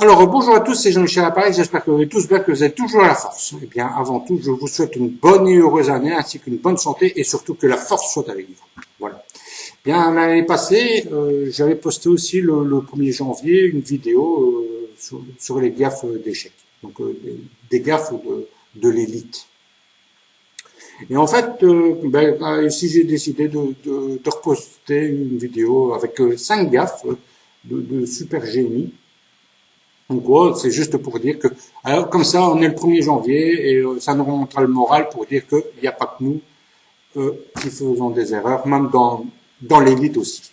Alors, bonjour à tous, c'est Jean-Michel Appareil, j'espère que vous allez tous bien, que vous êtes toujours à la force. Eh bien, avant tout, je vous souhaite une bonne et heureuse année, ainsi qu'une bonne santé, et surtout que la force soit avec vous. Voilà. Bien, l'année passée, j'avais posté aussi le 1er janvier une vidéo sur les gaffes d'échecs, donc des gaffes de l'élite. Et en fait, ici j'ai décidé de reposter une vidéo avec 5 gaffes de super génie. En gros, c'est juste pour dire que, alors comme ça, on est le 1er janvier et ça nous remontera le moral pour dire qu'il n'y a pas que nous qui faisons des erreurs, même dans l'élite aussi.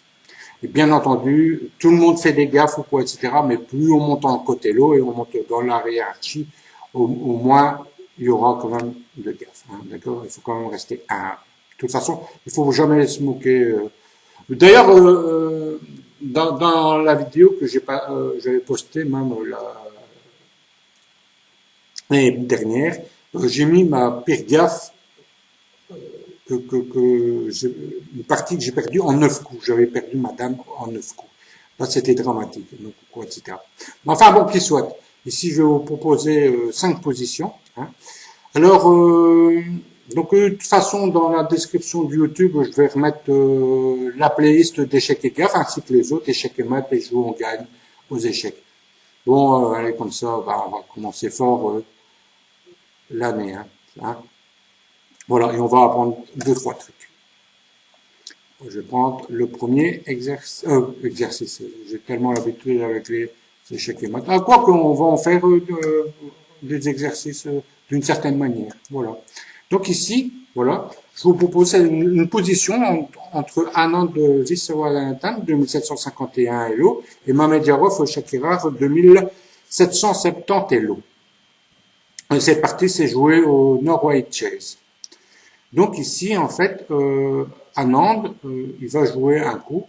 Et bien entendu, tout le monde fait des gaffes ou quoi, etc. Mais plus on monte en côté lot et on monte dans la hiérarchie, au moins il y aura quand même de gaffes. Hein, d'accord. Il faut quand même rester humble. De toute façon, il faut jamais se moquer. D'ailleurs, dans la vidéo que j'avais postée même l'année dernière, j'ai mis ma pire gaffe une partie que j'ai perdue en 9 coups. J'avais perdu ma dame en 9 coups. Là, c'était dramatique, donc, quoi, etc. Mais enfin, bon, qu'il soit. Ici, je vais vous proposer 5 positions. Hein. Alors, de toute façon, dans la description de YouTube, je vais remettre la playlist d'échecs et gaffes, ainsi que les autres, échecs et maths, et jouer, on gagne aux échecs. Bon, allez, comme ça, on va commencer fort l'année. Hein. Voilà, et on va apprendre 2-3 trucs. Je vais prendre le premier exercice. J'ai tellement l'habitude avec les échecs et maths. Quoi qu'on va en faire des exercices d'une certaine manière. Voilà. Donc ici, voilà, je vous propose une position entre Anand Viswanathan, 2751 Elo, et Mamedyarov Shakirar, 2770 Elo. Cette partie s'est jouée au Norway Chase. Donc ici, en fait, Anand, il va jouer un coup,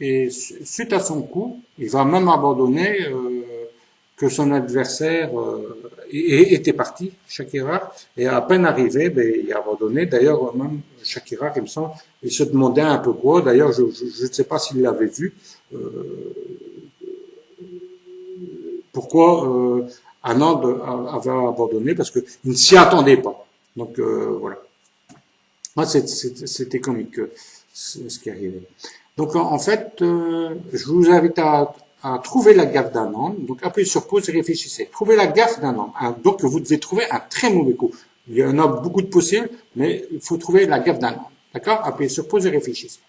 et suite à son coup, il va même abandonner que son adversaire était parti, Shakirar, et à peine arrivé, il a abandonné. D'ailleurs, même Shakirar, il me semble, il se demandait un peu quoi. D'ailleurs, je ne sais pas s'il l'avait vu. Pourquoi Anand avait abandonné, parce qu'il ne s'y attendait pas. Donc voilà. Moi, c'était comique ce qui arrivait. Donc en fait, je vous invite à trouver la gaffe d'Anand. Donc appuyez sur pause et réfléchissez. Trouvez la gaffe d'Anand. Donc vous devez trouver un très mauvais coup. Il y en a beaucoup de possibles, mais il faut trouver la gaffe d'Anand. D'accord? Appuyez sur pause et réfléchissez.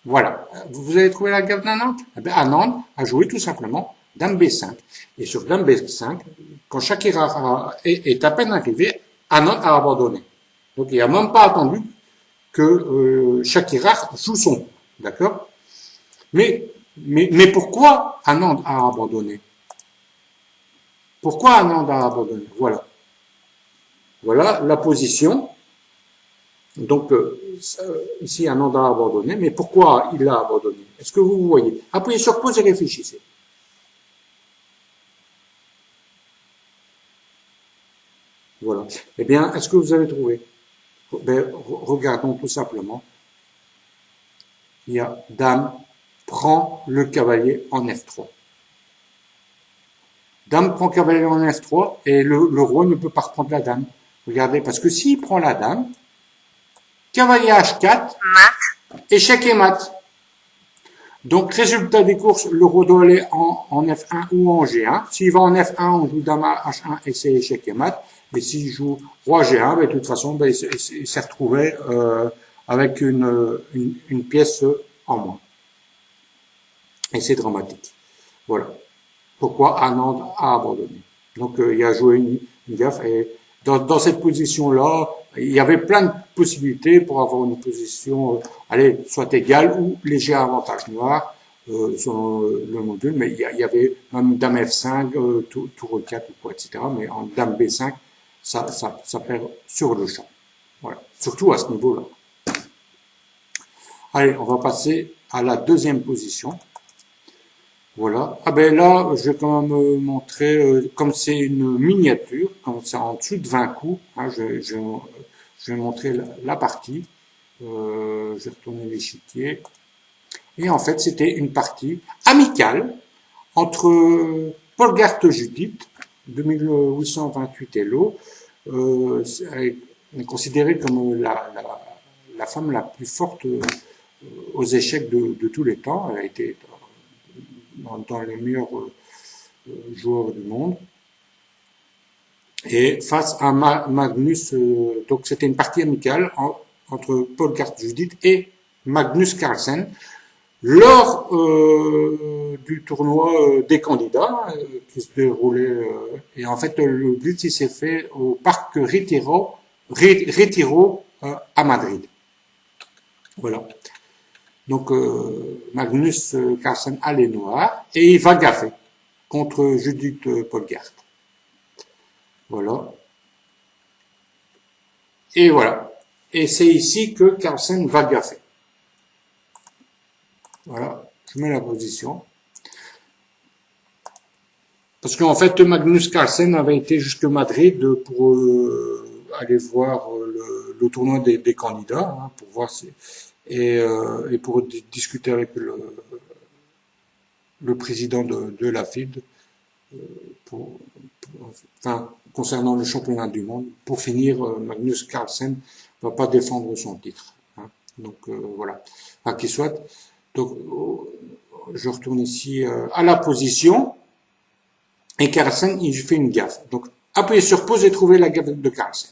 Voilà. Vous avez trouvé la gaffe d'Anand? Eh bien, Anand a joué tout simplement Dame B5. Et sur Dame B5, quand Shakira est à peine arrivé, Anand a abandonné. Donc il n'a même pas attendu que Shakira joue son coup. D'accord? Mais pourquoi Anand a abandonné? Pourquoi Anand a abandonné? Voilà. Voilà la position. Donc, ici, Anand a abandonné. Mais pourquoi il a abandonné? Est-ce que vous voyez? Appuyez sur pause et réfléchissez. Voilà. Eh bien, est-ce que vous avez trouvé? Regardons tout simplement. Il y a Dame prend le cavalier en F3. Dame prend cavalier en F3 et le roi ne peut pas reprendre la dame. Regardez, parce que s'il prend la dame, cavalier H4, échec et mat. Donc, résultat des courses, le roi doit aller en F1 ou en G1. S'il va en F1, on joue dame H1 et c'est échec et mat. Et s'il joue roi G1, de toute façon, il s'est retrouvé avec une pièce en moins. Et c'est dramatique. Voilà. Pourquoi Anand a abandonné. Donc, il a joué une gaffe. Et dans cette position-là, il y avait plein de possibilités pour avoir une position, soit égale ou léger avantage noir sur le module. Mais il y avait même Dame F5, tour E4 ou quoi, etc. Mais en Dame B5, ça perd sur le champ. Voilà. Surtout à ce niveau-là. Allez, on va passer à la deuxième position. Voilà. Ah ben là, je vais quand même montrer, comme c'est une miniature, comme c'est en dessous de 20 coups, hein, je vais montrer la partie. Je vais retourner l'échiquier. Et en fait, c'était une partie amicale entre Polgart Judith, de 1828 Hello, est considérée comme la femme la plus forte aux échecs de tous les temps. Elle a été dans les meilleurs joueurs du monde. Et face à Magnus, donc c'était une partie amicale entre Polgart Judith et Magnus Carlsen lors du tournoi des candidats qui se déroulait. Et en fait, le blitz il s'est fait au parc Retiro à Madrid. Voilà. Donc Magnus Carlsen a les noirs et il va gaffer contre Judith Polgart. Voilà. Et voilà. Et c'est ici que Carlsen va gaffer. Voilà. Je mets la position. Parce qu'en fait, Magnus Carlsen avait été jusque Madrid pour aller voir le tournoi des candidats, hein, pour voir et pour discuter avec le président de la FID concernant le championnat du monde. Pour finir, Magnus Carlsen ne va pas défendre son titre. Hein. Donc voilà. Enfin, qu'il soit. Donc je retourne ici à la position. Et Carlsen, il fait une gaffe. Donc appuyez sur pause et trouvez la gaffe de Carlsen.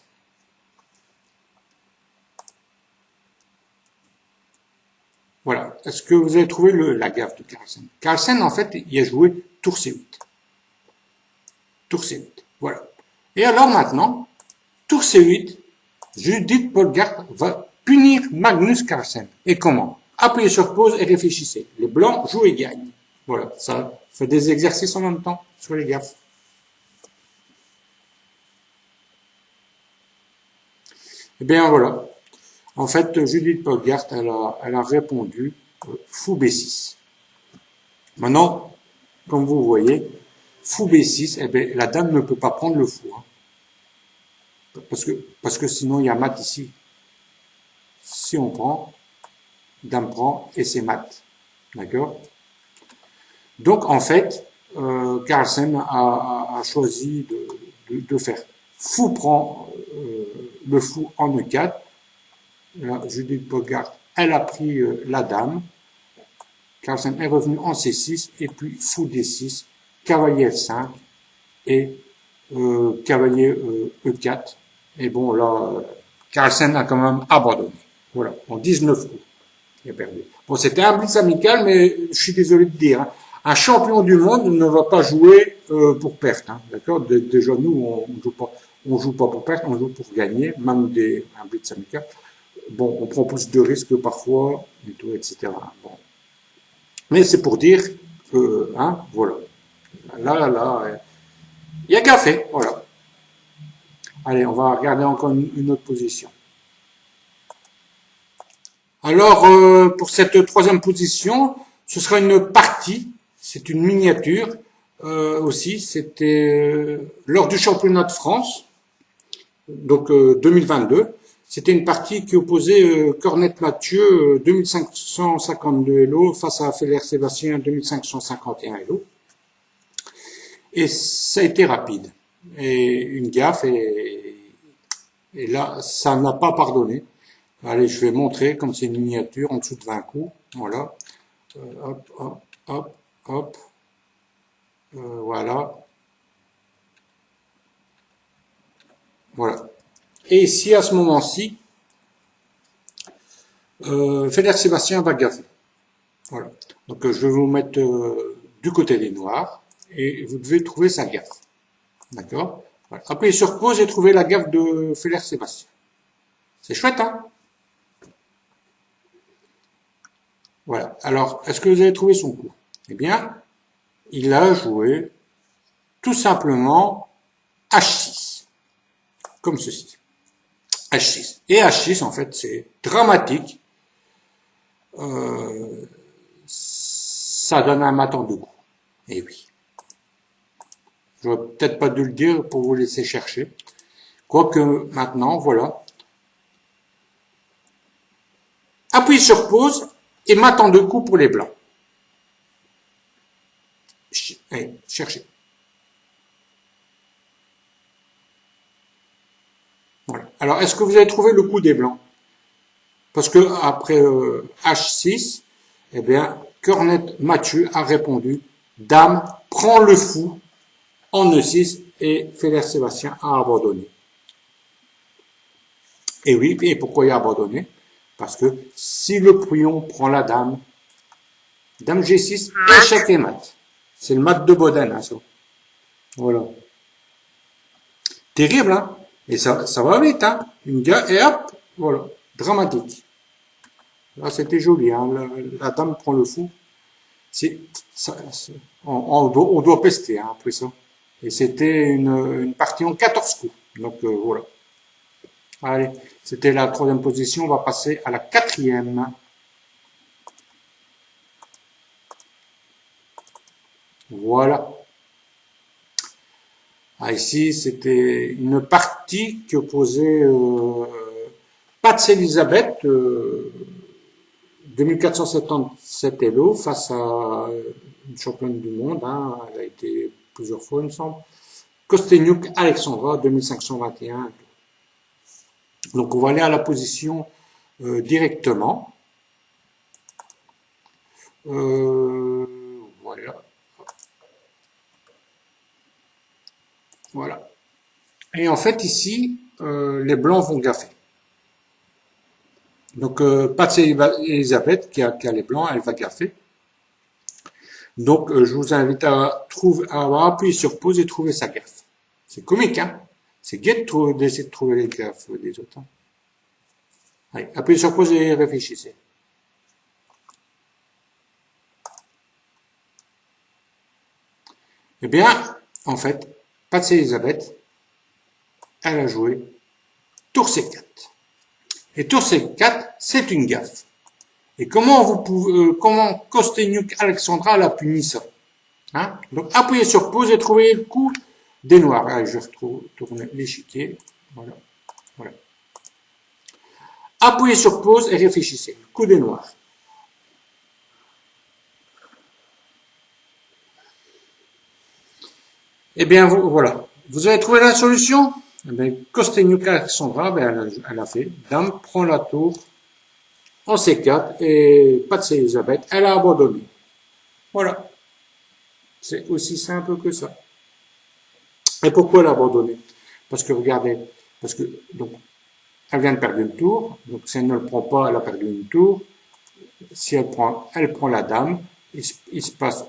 Voilà. Est-ce que vous avez trouvé la gaffe de Carlsen? Carlsen, en fait, il a joué tour C8. Tour C8. Voilà. Et alors maintenant, tour C8, Judith Polgart va punir Magnus Carlsen. Et comment? Appuyez sur pause et réfléchissez. Les blancs jouent et gagnent. Voilà. Ça fait des exercices en même temps sur les gaffes. Eh bien voilà. En fait, Judith Polgart, elle a répondu fou B6. Maintenant, comme vous voyez, fou B6, eh bien, la dame ne peut pas prendre le fou. Hein. Parce que sinon, il y a mat ici. Si on prend, dame prend et c'est mat. D'accord? Donc, en fait, Carlsen a choisi de faire fou prend le fou en E4. Là, Judith Polgart, elle a pris la dame. Carlsen est revenu en C6 et puis fou D6, cavalier F5 et cavalier E4. Et bon, là, Carlsen a quand même abandonné. Voilà, en 19 coups, il a perdu. Bon, c'était un blitz amical, mais je suis désolé de dire, hein, un champion du monde ne va pas jouer pour perte. Hein, d'accord? Déjà, nous, on joue pas pour perte, on joue pour gagner, même un blitz amical. Bon, on prend plus de risques parfois, et tout, etc. Bon. Mais c'est pour dire que, hein, voilà. Là, il y a café, voilà. Allez, on va regarder encore une autre position. Alors, pour cette troisième position, ce sera une partie, c'est une miniature aussi, c'était lors du championnat de France, donc 2022. C'était une partie qui opposait Cornette Mathieu 2552 Elo face à Feller Sébastien 2551 Elo. Et ça a été rapide. Et une gaffe, et là, ça n'a pas pardonné. Allez, je vais montrer comme c'est une miniature en dessous de 20 coups. Voilà. Hop, hop, hop, hop. Voilà. Voilà. Et ici, à ce moment-ci, Feller Sébastien va gaffer. Voilà. Donc, je vais vous mettre du côté des noirs et vous devez trouver sa gaffe. D'accord? Voilà. Appuyez sur pause et trouvez la gaffe de Feller Sébastien. C'est chouette, hein? Voilà. Alors, est-ce que vous avez trouvé son coup? Eh bien, il a joué tout simplement H6. Comme ceci. H6. Et H6, en fait, c'est dramatique. Ça donne un mat en deux coups. Et oui. J'aurais peut-être pas dû le dire pour vous laisser chercher. Quoique maintenant, voilà. Appuyez sur pause et mat en 2 coups pour les blancs. Allez, cherchez. Voilà. Alors, est-ce que vous avez trouvé le coup des blancs? Parce que après H6, eh bien, Cornet Mathieu a répondu Dame prend le fou en E6 et Feder Sébastien a abandonné. Et oui, et pourquoi il a abandonné? Parce que si le pion prend la dame, Dame G6, échec et mat. C'est le mat de Boden, hein, ça. Voilà. Terrible, hein? Et ça va vite, hein? Et hop, voilà. Dramatique. Là, c'était joli, hein? La dame prend le fou. On doit pester, hein, après ça. Et c'était une partie en 14 coups. Donc, voilà. Allez, c'était la 3e position. On va passer à la 4e. Voilà. Ah, ici, c'était une partie qui opposait Pats Elisabeth, 2477 Elo, face à une championne du monde. Hein, elle a été plusieurs fois, il me semble. Kosteniuk Alexandra, 2521. Donc, on va aller à la position directement. Voilà. Voilà. Et en fait, ici, les blancs vont gaffer. Donc, Pats Elisabeth, qui a les blancs, elle va gaffer. Donc, je vous invite à appuyer sur pause et trouver sa gaffe. C'est comique, hein? C'est gai d'essayer de trouver les gaffes des autres. Hein? Allez, appuyez sur pause et réfléchissez. Eh bien, en fait, Pats Elisabeth, elle a joué tour C4. Et tour C4, c'est une gaffe. Et comment comment Kosteniuk Alexandra l'a puni ça? Hein? Donc, appuyez sur pause et trouvez le coup des noirs. Allez, je retourne l'échiquier. Voilà. Voilà. Appuyez sur pause et réfléchissez. Le coup des noirs. Eh bien, voilà. Vous avez trouvé la solution? Eh bien, Kosteniuk Alexandra, ben, elle a fait. Dame prend la tour en C4 et Pats Elisabeth, elle a abandonné. Voilà. C'est aussi simple que ça. Et pourquoi elle a abandonné? Parce que regardez, parce que donc elle vient de perdre une tour, donc si elle ne le prend pas, elle a perdu une tour. Si elle prend la dame, il se passe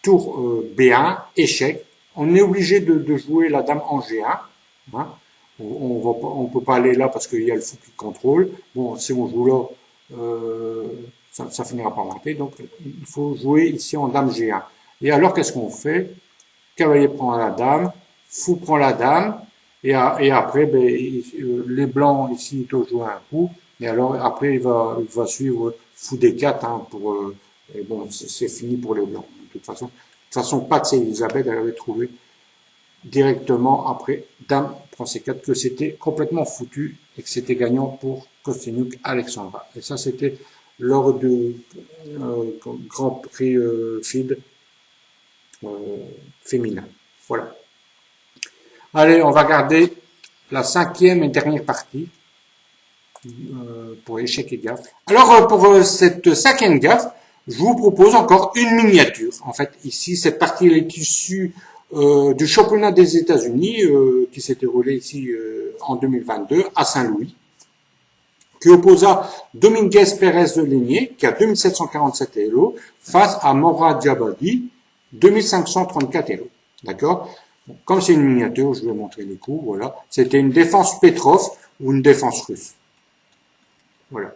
tour B1, échec. On est obligé de jouer la dame en G1. Hein. On peut pas aller là parce qu'il y a le fou qui contrôle. Bon, si on joue là, ça finira par monter. Donc, il faut jouer ici en dame G1. Et alors, qu'est-ce qu'on fait? Cavalier prend la dame, fou prend la dame, et après, ben, les blancs ici, ils doivent jouer un coup. Et alors, après, il va suivre fou D4, hein, et bon, c'est fini pour les blancs. De toute façon, Pats Elisabeth, elle avait trouvé directement après dame prend C4 que c'était complètement foutu et que c'était gagnant pour Kosteniuk Alexandra. Et ça, c'était lors du Grand Prix FIDE féminin. Voilà. Allez, on va garder la 5e et dernière partie pour échec et gaffe. Alors, pour cette 5e gaffe, je vous propose encore une miniature. En fait, ici, cette partie est issue du championnat des États-Unis qui s'est déroulé ici en 2022 à Saint-Louis, qui opposa Dominguez Pérez de Ligné, qui a 2747 Elo, face à Morad Jabadi, 2534 Elo. D'accord? Comme c'est une miniature, je vais montrer les coups, voilà. C'était une défense Petrov ou une défense russe. Voilà.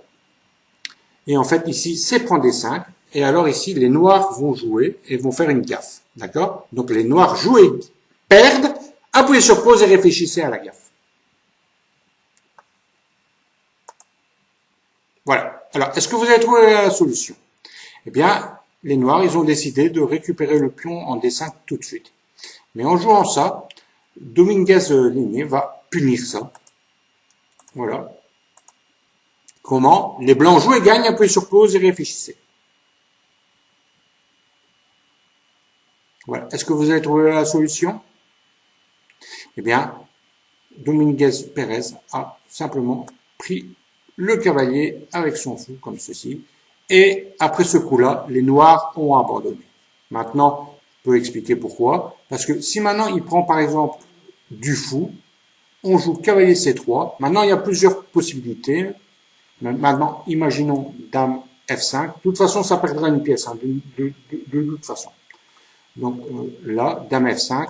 Et en fait, ici, c'est prendre des 5. Et alors ici, les noirs vont jouer et vont faire une gaffe. D'accord? Donc les noirs jouent et perdent. Appuyez sur pause et réfléchissez à la gaffe. Voilà. Alors, est-ce que vous avez trouvé la solution? Eh bien, les noirs, ils ont décidé de récupérer le pion en D5 tout de suite. Mais en jouant ça, Dominguez Ligné va punir ça. Voilà. Comment? Les blancs jouent et gagnent, appuyez sur pause et réfléchissez. Voilà. Est-ce que vous avez trouvé la solution? Eh bien, Dominguez Pérez a simplement pris le cavalier avec son fou, comme ceci. Et après ce coup-là, les noirs ont abandonné. Maintenant, je peux expliquer pourquoi. Parce que si maintenant il prend par exemple du fou, on joue cavalier C3. Maintenant, il y a plusieurs possibilités. Maintenant, imaginons dame F5. De toute façon, ça perdra une pièce, hein, de toute façon. Donc là, dame F5.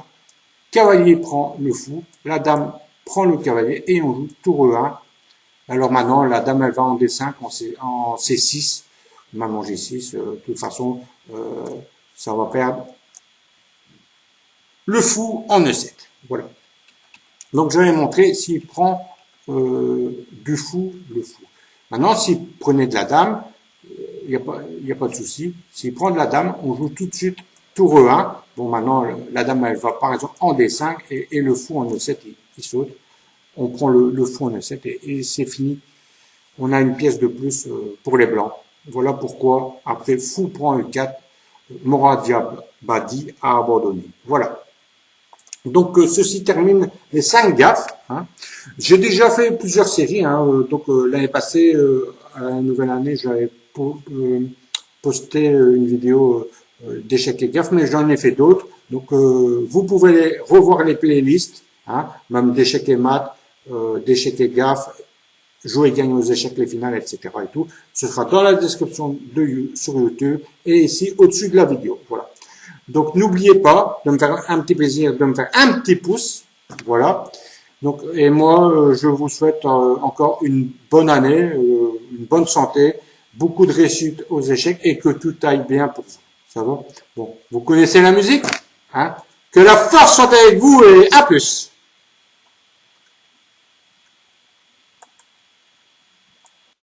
Cavalier prend le fou. La dame prend le cavalier et on joue tour E1. Alors maintenant, la dame, elle va en D5, en C6. Maman G6, de toute façon, ça va perdre le fou en E7. Voilà. Donc, je vais montrer s'il prend du fou, le fou. Maintenant, s'il prenait de la dame, il n'y a pas de souci. S'il prend de la dame, on joue tout de suite tour E1. Bon, maintenant, la dame, elle va par exemple en D5 et le fou en E7, il saute. On prend le fou en E7 et c'est fini. On a une pièce de plus pour les blancs. Voilà pourquoi, après fou prend E4, Morad Badi a abandonné. Voilà. Donc, ceci termine les 5 gaffes. Hein. J'ai déjà fait plusieurs séries. Hein. Donc, l'année passée, à la nouvelle année, j'avais posté une vidéo d'échecs et gaffes, mais j'en ai fait d'autres. Donc, vous pouvez revoir les playlists, hein, même d'échecs et maths, d'échecs et gaffes, jouer et gagner aux échecs, les finales, etc. et tout. Ce sera dans la description sur YouTube et ici au-dessus de la vidéo. Voilà. Donc, n'oubliez pas de me faire un petit plaisir, de me faire un petit pouce. Voilà. Donc, et moi, je vous souhaite encore une bonne année, une bonne santé, beaucoup de réussite aux échecs et que tout aille bien pour vous. Ça va? Bon, vous connaissez la musique, hein? Que la force soit avec vous et à plus!